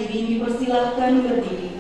hadirin dipersilahkan berdiri.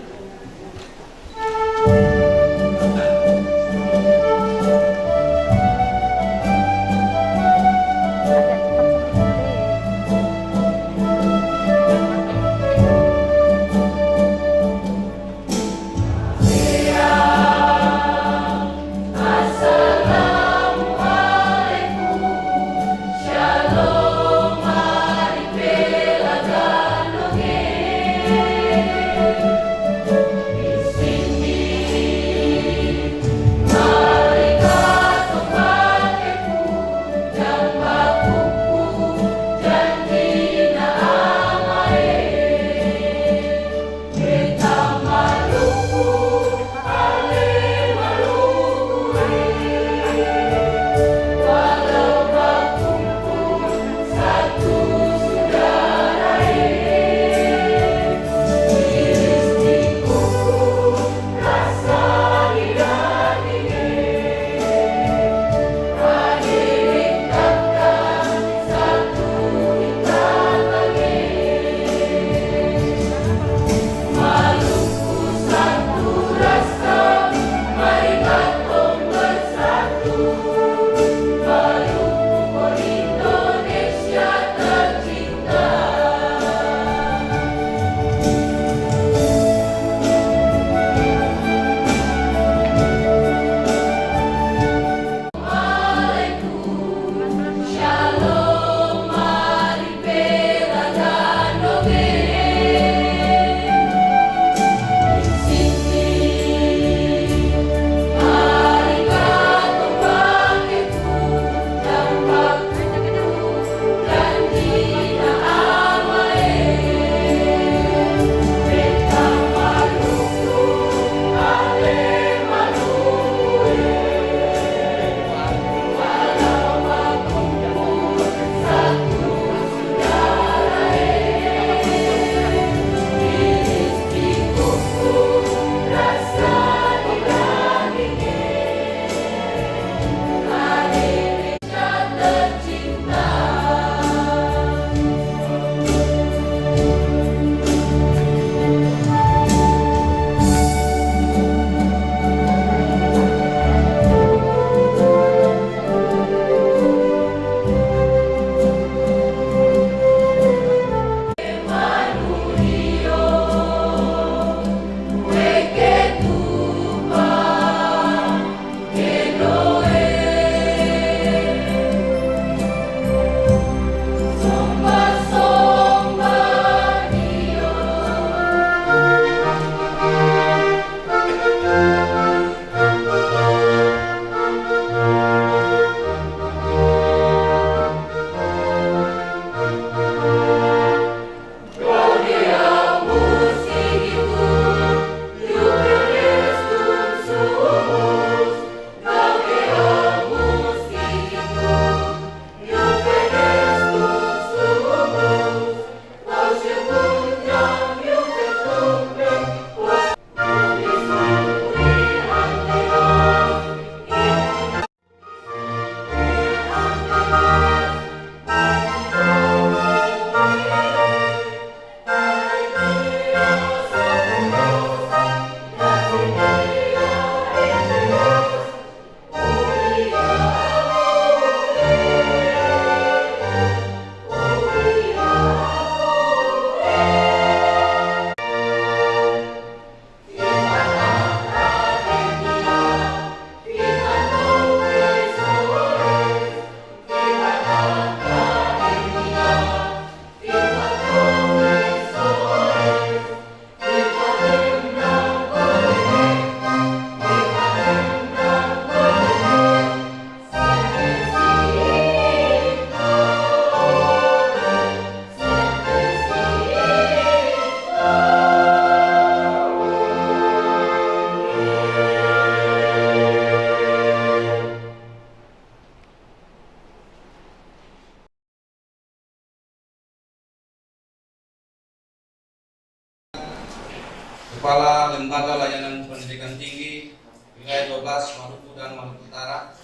Kepala Lembaga Layanan Pendidikan Tinggi Wilayah 12 Maluku dan Maluku Utara,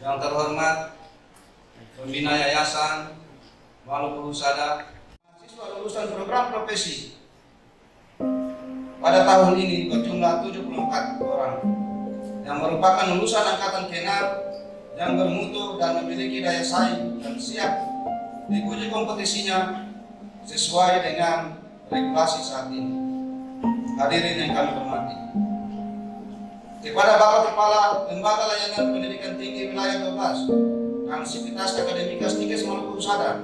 yang terhormat Pembina Yayasan Maluku Husada, Siswa lulusan program profesi pada tahun ini berjumlah 74 orang yang merupakan lulusan angkatan K6 yang bermutu dan memiliki daya saing dan siap diuji kompetisinya sesuai dengan regulasi saat ini. Hadirin yang kami hormati, kepada Bapak Kepala Lembaga Layanan Pendidikan Tinggi Wilayah 12 dan Sivitas Akademika Stikes Maluku Usada,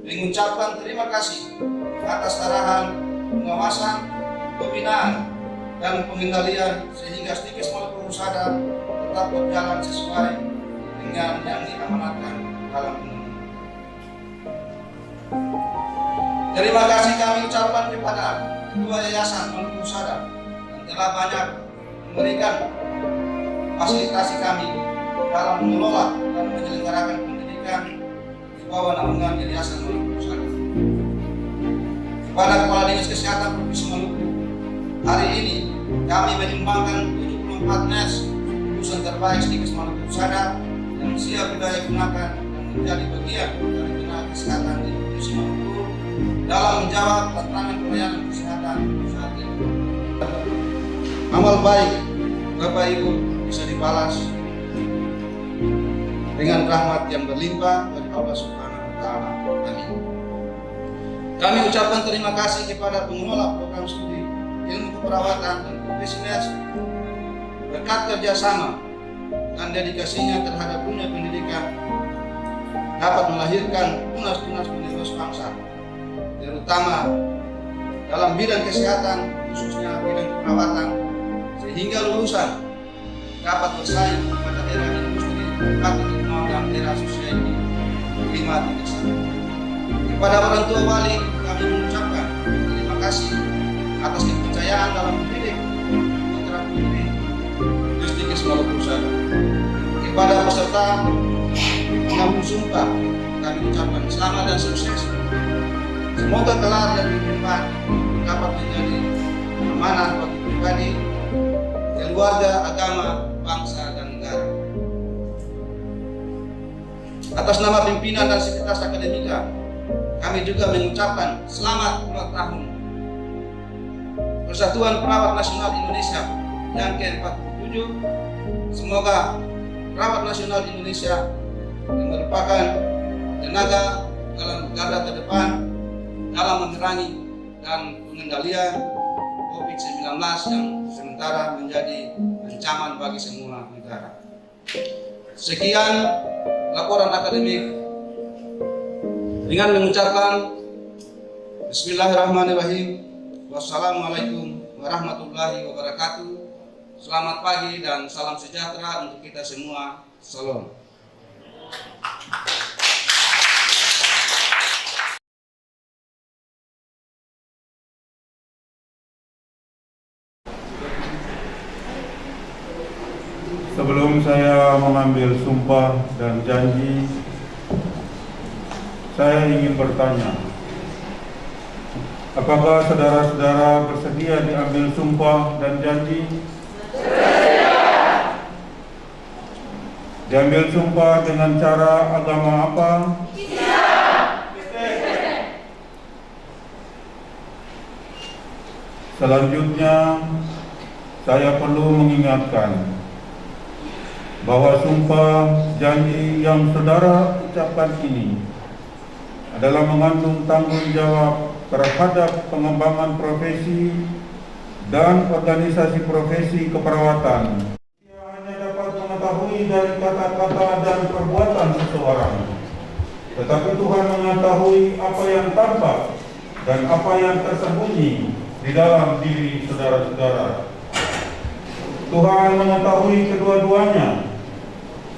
mengucapkan terima kasih atas arahan, pengawasan, pembinaan, dan pengendalian sehingga Stikes Maluku Usada tetap berjalan sesuai dengan yang diamanatkan dalam undang-undang. Terima kasih kami ucapkan kepada Ketua Yayasan Maluku Usada yang telah banyak memberikan fasilitasi kami dalam mengelola dan menyelenggarakan pendidikan di bawah naungan Yayasan Maluku Usada. Kepada Kepala Dinas Kesehatan Provinsi Maluku, hari ini kami menyumbangkan 74 NES lulusan terbaik Stikes Maluku Usada yang siap didaya gunakan dan menjadi bagian dari tenaga kesehatan di Provinsi Maluku dalam menjawab tantangan pelayanan kesehatan saat ini. Amal baik Bapak Ibu bisa dibalas dengan rahmat yang berlimpah dari Allah Subhanahu wa Ta'ala. Amin. Kami ucapkan terima kasih kepada pengelola program studi ilmu keperawatan dan profesi nurse. Berkat kerjasama dan dedikasinya terhadap dunia pendidikan dapat melahirkan tunas-tunas penerus bangsa, terutama dalam bidang kesehatan, khususnya bidang keperawatan, sehingga lulusan dapat bersaing pada era industri 4.0 dan era society 5.1. Kepada orang tua wali, kami mengucapkan terima kasih atas kepercayaan dalam mendidik putra putri Stikes Maluku Usada. Kepada peserta mengambil sumpah, kami ucapkan selamat dan sukses. Semoga gelar dan kehidupan dapat menjadi amanah bagi pribadi, keluarga, agama, bangsa, dan negara. Atas nama pimpinan dan Sivitas Akademika, kami juga mengucapkan selamat ulang tahun Persatuan Perawat Nasional Indonesia yang ke-47. Semoga Perawat Nasional Indonesia yang merupakan tenaga dalam garda terdepan dalam memerangi dan pengendalian COVID-19 yang sementara menjadi ancaman bagi semua negara. Sekian laporan akademik dengan mengucapkan Bismillahirrahmanirrahim. Wassalamualaikum warahmatullahi wabarakatuh. Selamat pagi dan salam sejahtera untuk kita semua. Salam. Sebelum saya mengambil sumpah dan janji, saya ingin bertanya, apakah saudara-saudara bersedia diambil sumpah dan janji? Diambil sumpah dengan cara agama apa? Selanjutnya, saya perlu mengingatkan bahwa sumpah janji yang saudara ucapkan ini adalah mengandung tanggung jawab terhadap pengembangan profesi dan organisasi profesi keperawatan. Dia hanya dapat mengetahui dari kata-kata dan perbuatan seseorang, tetapi Tuhan mengetahui apa yang tampak dan apa yang tersembunyi di dalam diri saudara-saudara. Tuhan mengetahui kedua-duanya,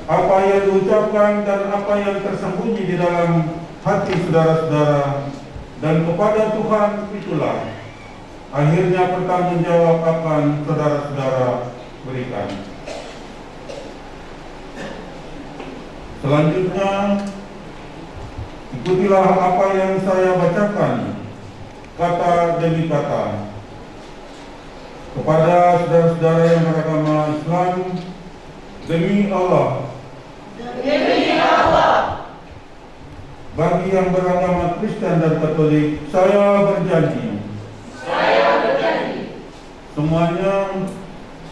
apa yang diucapkan dan apa yang tersembunyi di dalam hati saudara-saudara, dan kepada Tuhan itulah akhirnya pertanggungjawab akan saudara-saudara berikan. Selanjutnya, ikutilah apa yang saya bacakan kata demi kata. Kepada saudara-saudara yang beragama Islam, demi Allah bagi yang beragama Kristen dan Katolik, saya berjanji. Semuanya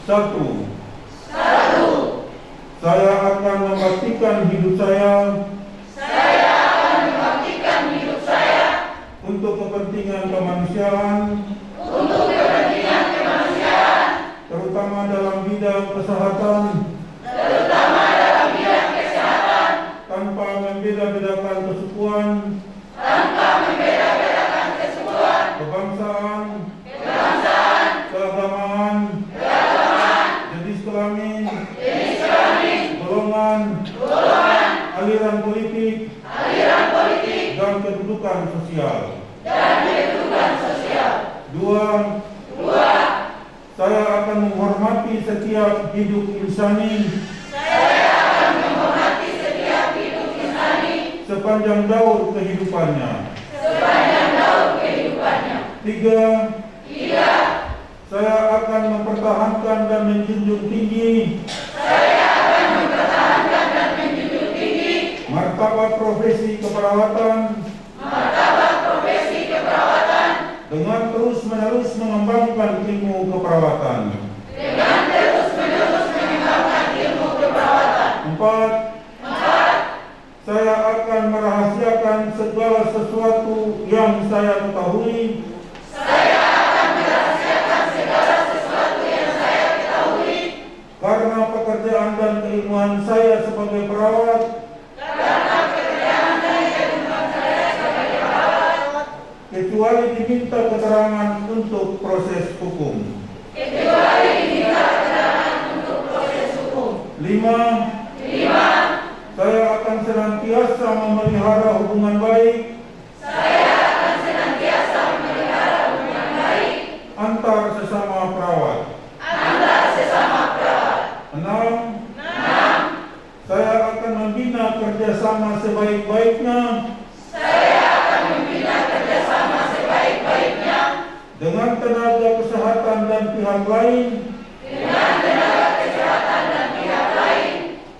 satu. Saya akan membaktikan hidup saya untuk kepentingan kemanusiaan, terutama dalam bidang kesehatan, tanpa membeda-bedakan kesukuan, kebangsaan, keagamaan, jenis kelamin, golongan, aliran politik, dan kedudukan sosial. Dua, saya akan menghormati setiap hidup insani sepanjang daur kehidupannya. Tiga, saya akan mempertahankan dan menjunjung tinggi martabat profesi keperawatan dengan terus-menerus mengembangkan ilmu keperawatan. Empat, saya akan merahasiakan segala sesuatu yang saya ketahui karena pekerjaan dan keilmuan saya sebagai perawat kecuali diminta keterangan untuk proses hukum. Lima, saya akan senantiasa memelihara hubungan baik antar sesama perawat. Enam, saya akan membina kerjasama sebaik-baiknya dengan tenaga kesehatan dan pihak lain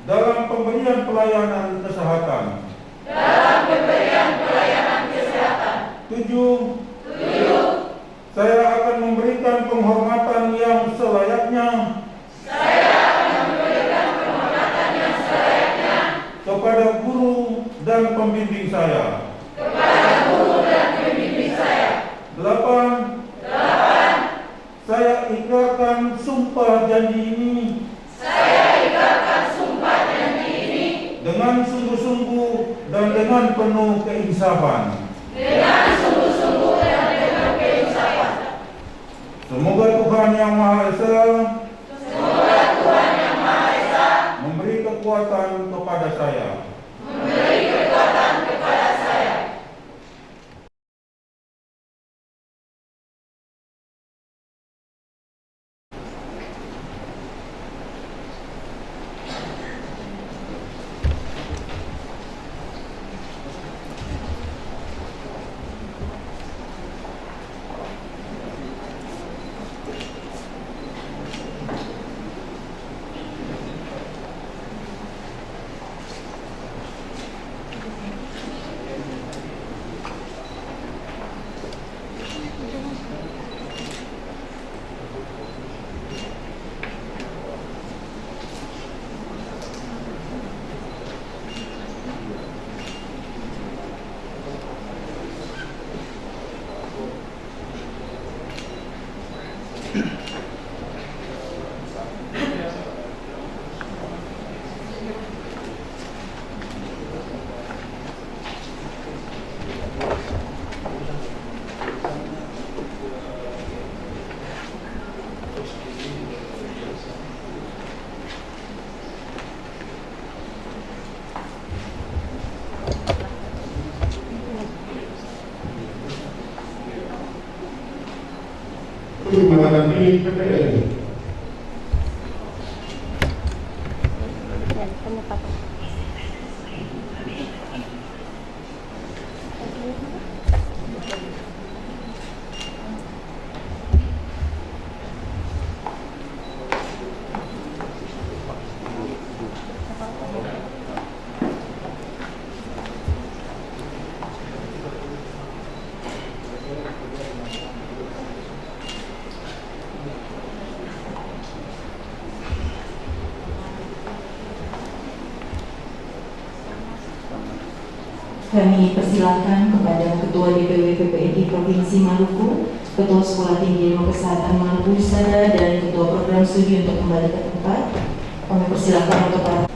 dalam pemberian pelayanan kesehatan. Tujuh, saya akan memberikan penghormatan yang selayaknya kepada guru dan pembimbing saya. Delapan, saya ikrarkan sumpah janji ini dengan sungguh-sungguh dan dengan penuh keinsafan. Semoga Tuhan Yang Maha Esa memberi kekuatan kepada saya. Perkhidmatan milik PPL. Kami persilahkan kepada Ketua DPW PPNI Provinsi Maluku, Ketua Sekolah Tinggi Ilmu Kesehatan Maluku Husada, dan Ketua Program Studi untuk kembali ke tempat. Kami persilahkan untuk para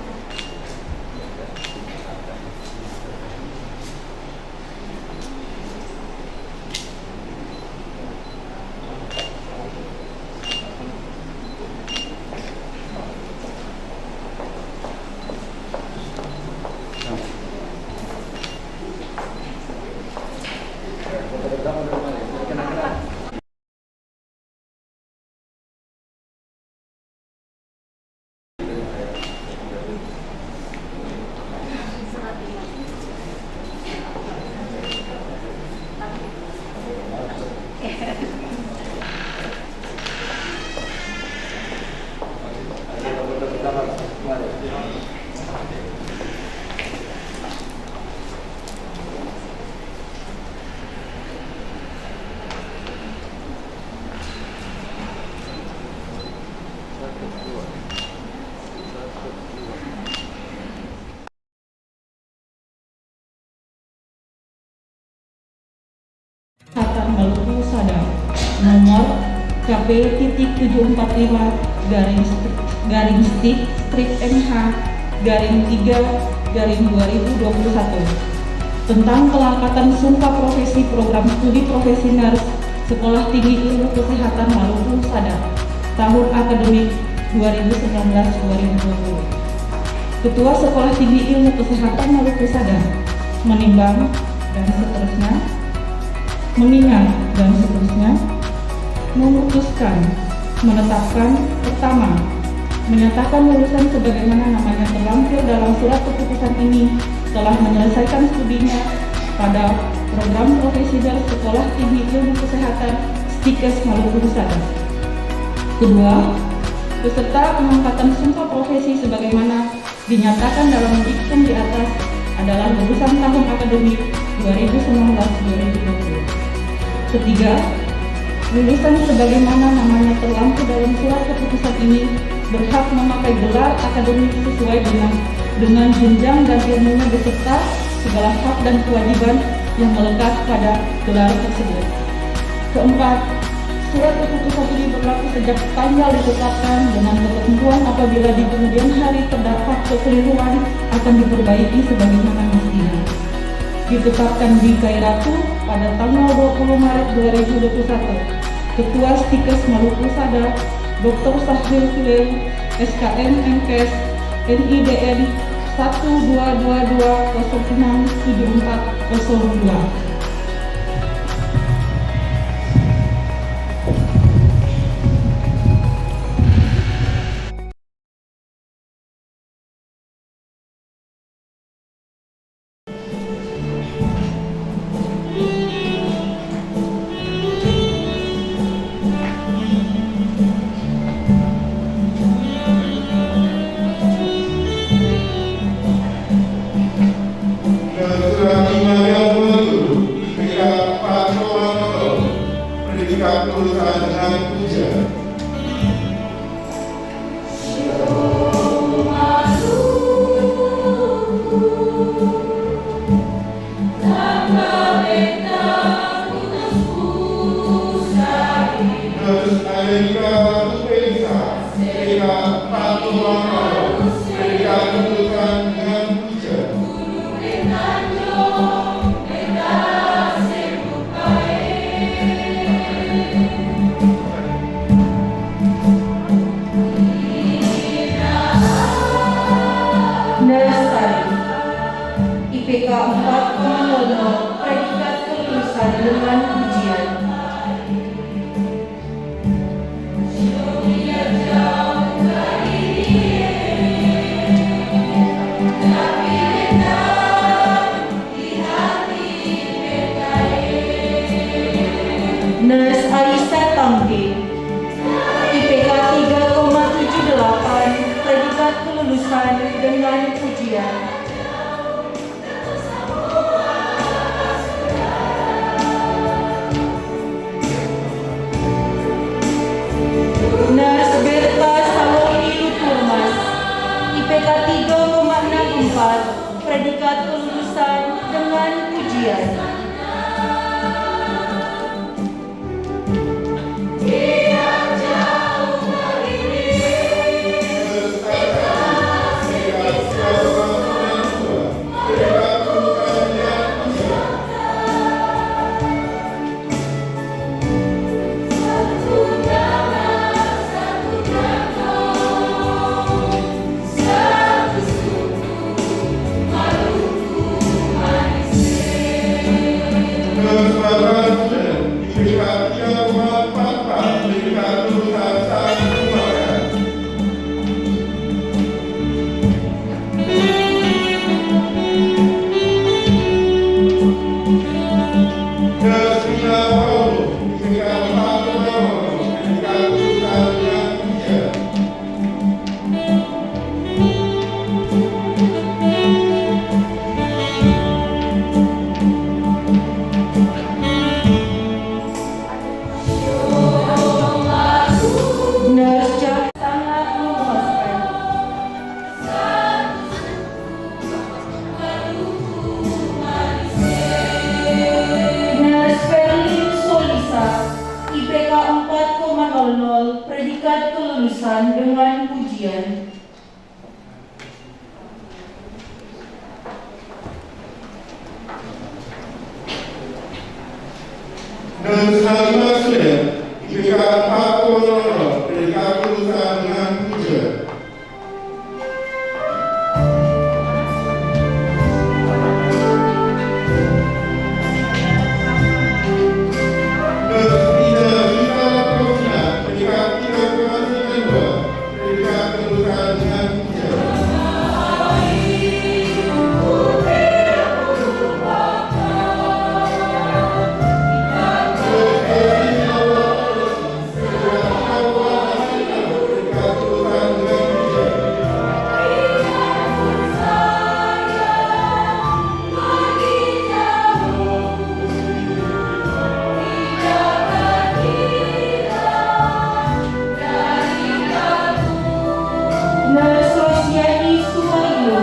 Kesehatan Maluku Husada nomor KP.75-MH-3/2021 tentang kelangkatan sumpah profesi program studi profesi nurse Sekolah Tinggi Ilmu Kesehatan Maluku Husada tahun akademik 2019-2020. Ketua Sekolah Tinggi Ilmu Kesehatan Maluku Husada menimbang dan seterusnya, mengingat dan seterusnya, memutuskan, menetapkan, pertama, menyatakan lulusan sebagaimana namanya terlampir dalam surat keputusan ini telah menyelesaikan studinya pada program profesi dari Sekolah Tinggi Ilmu Kesehatan STIKES Maluku Husada. Kedua, peserta pengangkatan sumpah profesi sebagaimana dinyatakan dalam diktum di atas adalah lulusan tahun akademik 2019-2020. Ketiga, lulusan sebagaimana namanya terlampir dalam surat keputusan ini berhak memakai gelar akademik sesuai dengan jenjang dan ilmunya beserta segala hak dan kewajiban yang melekat pada gelar tersebut. Keempat, surat keputusan ini berlaku sejak tanggal ditetapkan dengan ketentuan apabila di kemudian hari terdapat kekeliruan akan diperbaiki sebagaimana mestinya. Ditetapkan di Kairatu pada tanggal 20 Maret 2021. Ketua STIKES Maluku Husada, Dr. Sahril Fileu, SKM MKes NIDN 12220674002. IPK 4,00, predikat kelulusan dengan ujian. Nurse Aisyah Tamke, IPK 3,78, predikat kelulusan dengan ujian. Nurse Berta Saloni Luturmas, IPK 3,64, predikat kelulusan dengan dengan pujian. Nerja sangat memuaskan. Nurse Ferlin Solisa, IPK 4,00, predikat kelulusan dengan pujian. Dan Salma Sudah, IPK 4,00, predikat kelulusan dengan pujian. Nurse Rosdiani Sumayu,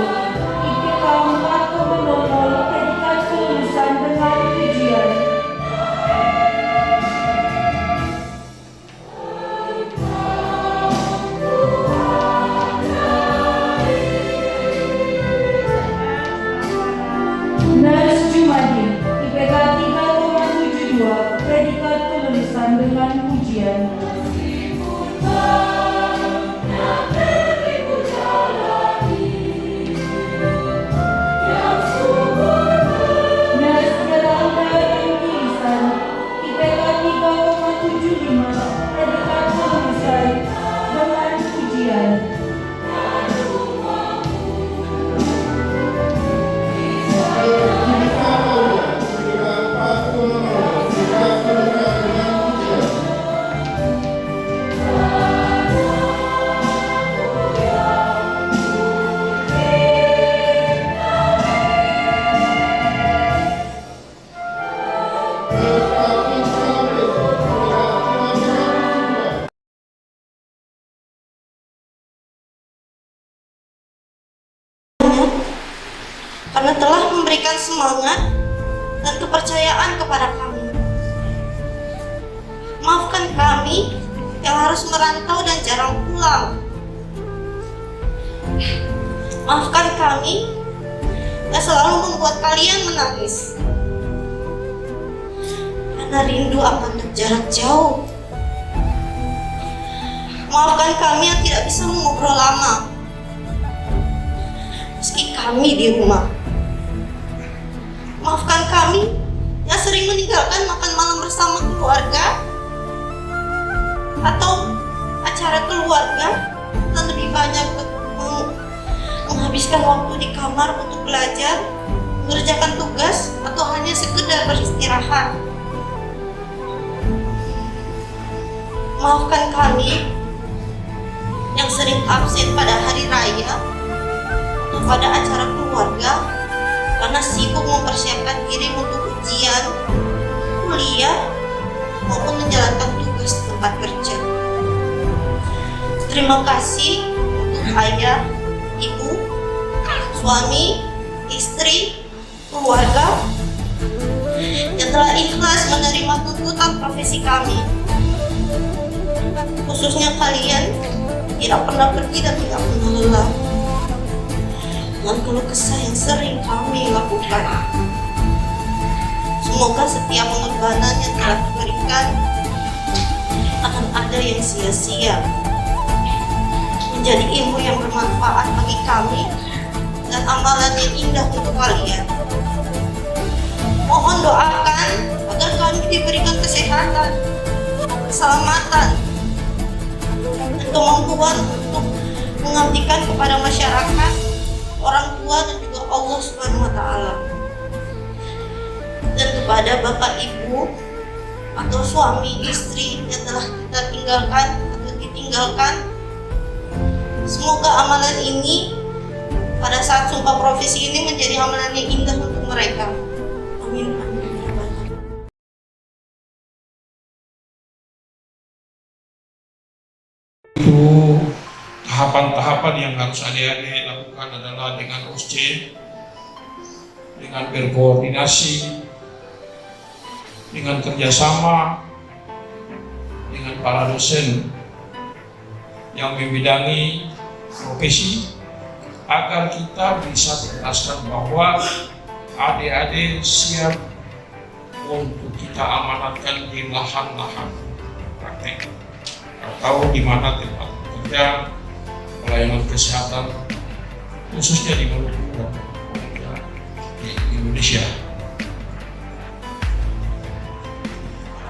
IPK 4,00, predikat kelulusan dengan pujian. Nurse Jumadi, IPK 3,72, predikat kelulusan dengan pujian. Nurse Yolanda Tulisan, IPK 3,75, predikat kelulusan dengan pujian. Karena telah memberikan semangat dan kepercayaan kepada kami. Maafkan kami yang harus merantau dan jarang pulang. Maafkan kami yang selalu membuat kalian menangis. Karena rindu akan jarak jauh. Maafkan kami yang tidak bisa mengobrol lama, meski kami di rumah. Maafkan kami yang sering meninggalkan makan malam bersama keluarga atau acara keluarga dan lebih banyak menghabiskan waktu di kamar untuk belajar, mengerjakan tugas, atau hanya sekedar beristirahat. Maafkan kami yang sering absen pada hari raya atau pada acara keluarga karena sibuk mempersiapkan diri untuk ujian, kuliah, maupun menjalankan tugas di tempat kerja. Terima kasih untuk ayah, ibu, suami, istri, keluarga, yang telah ikhlas menerima tuntutan profesi kami. Khususnya kalian tidak pernah pergi dan tidak pernah lelah dengan keluh kesah yang sering kami lakukan. Semoga setiap pengorbanan yang telah diberikan akan ada yang sia-sia, menjadi ilmu yang bermanfaat bagi kami dan amalan yang indah untuk kalian. Mohon doakan agar kami diberikan kesehatan, keselamatan, dan kemampuan untuk mengabdikan kepada masyarakat, orang tua, dan juga Allah Subhanahu wa Ta'ala. Dan kepada bapak ibu atau suami istri yang telah kita tinggalkan atau ditinggalkan, semoga amalan ini pada saat sumpah profesi ini menjadi amalan yang indah untuk mereka. Amin. Itu tahapan-tahapan yang harus adik-adik lakukan adalah dengan OSC, dengan berkoordinasi, dengan kerjasama dengan para dosen yang membidangi profesi, agar kita bisa menjelaskan bahwa adik-adik siap untuk kita amanatkan di lahan-lahan praktek atau di mana tempat kerja, pelayanan kesehatan, khususnya di Maluku dan di Indonesia.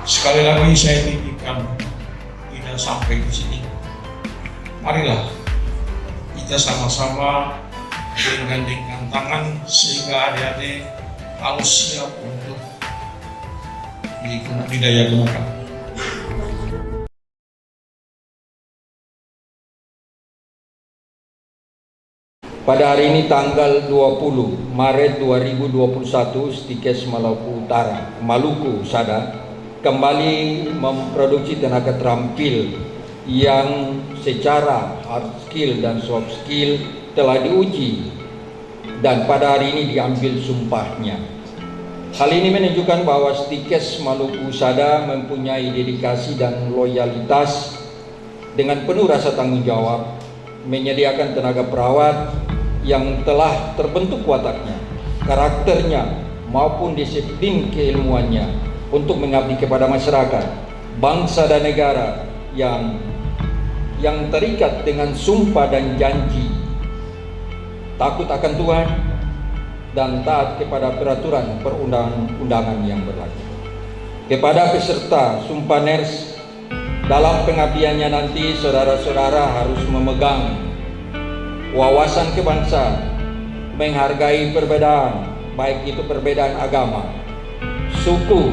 Sekali lagi saya titipkan, tidak sampai di sini. Marilah kita sama-sama menggandengkan tangan sehingga adik-adik harus siap untuk didaya gunakan. Pada hari ini tanggal 20 Maret 2021, Stikes Maluku Sada kembali memproduksi tenaga terampil yang secara hard skill dan soft skill telah diuji dan pada hari ini diambil sumpahnya. Hal ini menunjukkan bahwa Stikes Maluku Sada mempunyai dedikasi dan loyalitas dengan penuh rasa tanggung jawab menyediakan tenaga perawat yang telah terbentuk wataknya, karakternya maupun disiplin keilmuannya untuk mengabdi kepada masyarakat, bangsa dan negara yang terikat dengan sumpah dan janji, takut akan Tuhan dan taat kepada peraturan perundang-undangan yang berlaku. Kepada peserta sumpah NERS, dalam pengabdiannya nanti saudara-saudara harus memegang wawasan kebangsaan, menghargai perbedaan, baik itu perbedaan agama, suku,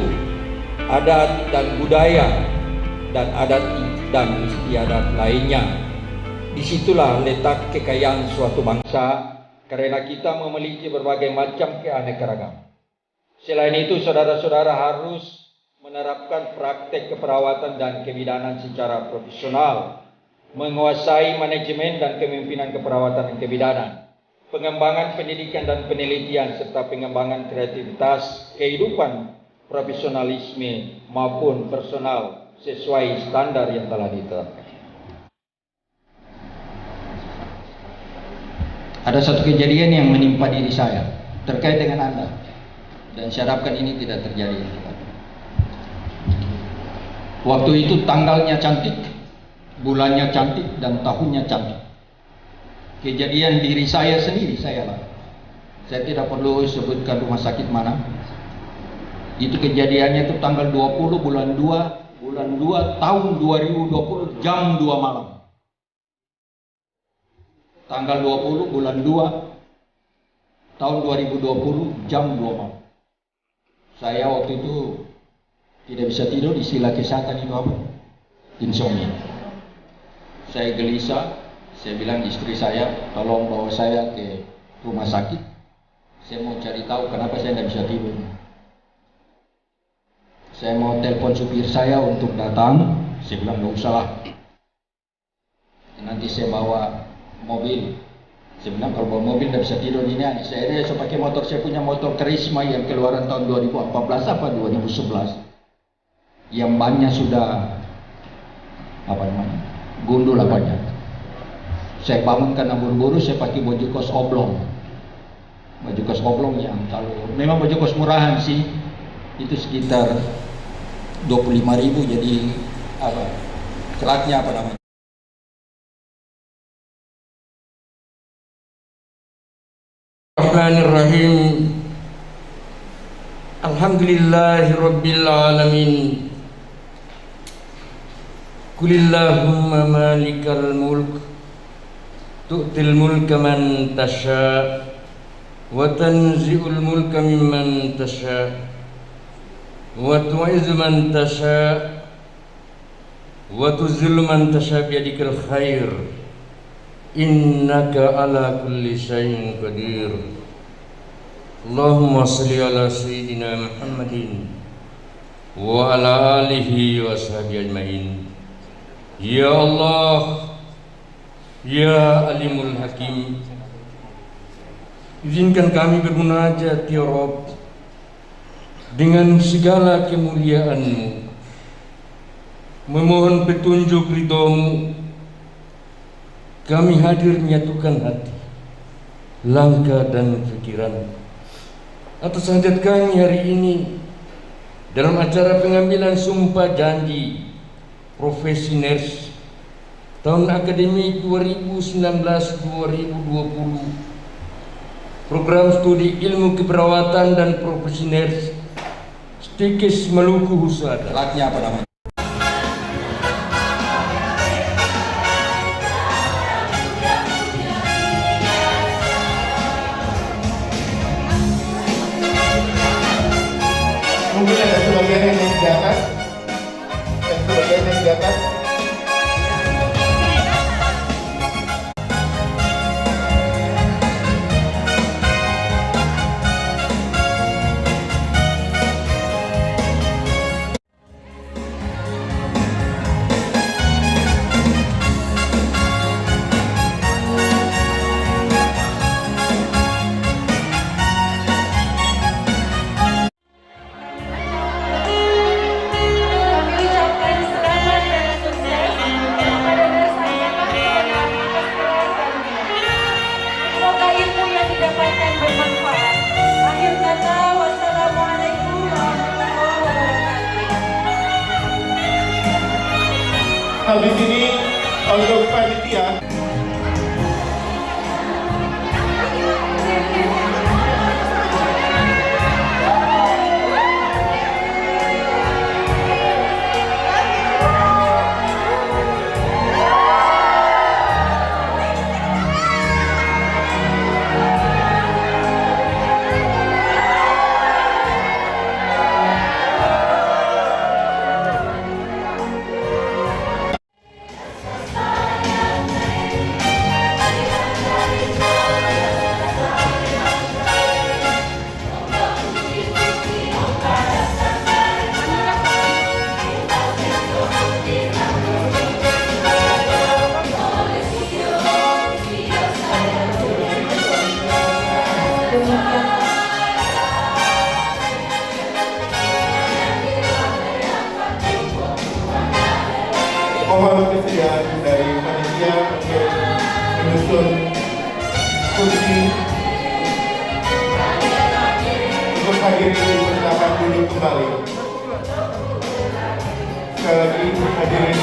adat dan budaya, dan adat dan istiadat lainnya. Disitulah letak kekayaan suatu bangsa, karena kita memiliki berbagai macam keanekaragaman. Selain itu, saudara-saudara harus menerapkan praktek keperawatan dan kebidanan secara profesional, menguasai manajemen dan kepemimpinan keperawatan dan kebidanan, pengembangan pendidikan dan penelitian, serta pengembangan kreativitas kehidupan profesionalisme maupun personal sesuai standar yang telah ditetapkan. Ada satu kejadian yang menimpa diri saya terkait dengan Anda, dan saya harapkan ini tidak terjadi. Waktu itu tanggalnya cantik, bulannya cantik, dan tahunnya cantik. Kejadian diri saya sendiri, saya tidak perlu sebutkan rumah sakit mana. Itu kejadiannya itu tanggal 20 bulan 2 tahun 2020 jam 2 malam. Tanggal 20 bulan 2 tahun 2020 jam 2 malam. Saya waktu itu tidak bisa tidur, istilah kesehatan itu apa? Insomnia. Saya gelisah, saya bilang istri saya, tolong bawa saya ke rumah sakit. Saya mau cari tahu kenapa saya tidak bisa tidur. Saya mau telepon supir saya untuk datang. Saya bilang nggak usah lah, nanti saya bawa mobil, Saya bilang kalau bawa mobil tidak bisa tidur ini. Saya pakai motor, saya punya motor Karisma yang keluaran tahun 2014 apa 2011. Yang bannya sudah gundul banyak. Saya bangun karena buru-buru, saya pakai baju kos oblong. Baju kos oblong yang kalau memang baju kos murahan sih, itu sekitar 25.000, jadi celatnya namanya? Bismillahirrahmanirrahim. Alhamdulillahirabbil alamin. Qulillahumma malikal mulk tu'til mulka man tasha wa tanzi'ul mulka mimman tasha wa tu'izzu man tasha wa tuzillu man tasha biyadikal khair. Innaka ala kulli syai'in qadir. Allahumma salli ala sayyidina Muhammadin wa ala alihi wa sahbihi ajma'in. Ya Allah, Ya Alimul Hakim, izinkan kami bermunajat ya Rabb dengan segala kemuliaan-Mu, memohon petunjuk ridho-Mu. Kami hadir menyatukan hati, langkah dan pikiran atas hajat kami hari ini dalam acara pengambilan sumpah janji profesi ners tahun akademik 2019-2020, program studi ilmu keperawatan dan profesi ners Stikes Maluku Husada. Celatnya apa namanya? Mungkin ada sebagian yang di atas, dan sebagian yang di atas. Habis ini untuk panitia. Mohon kesediaan dari panitia untuk menyusun kursi untuk hadirin dipersilakan duduk kembali. Sekali lagi hadirin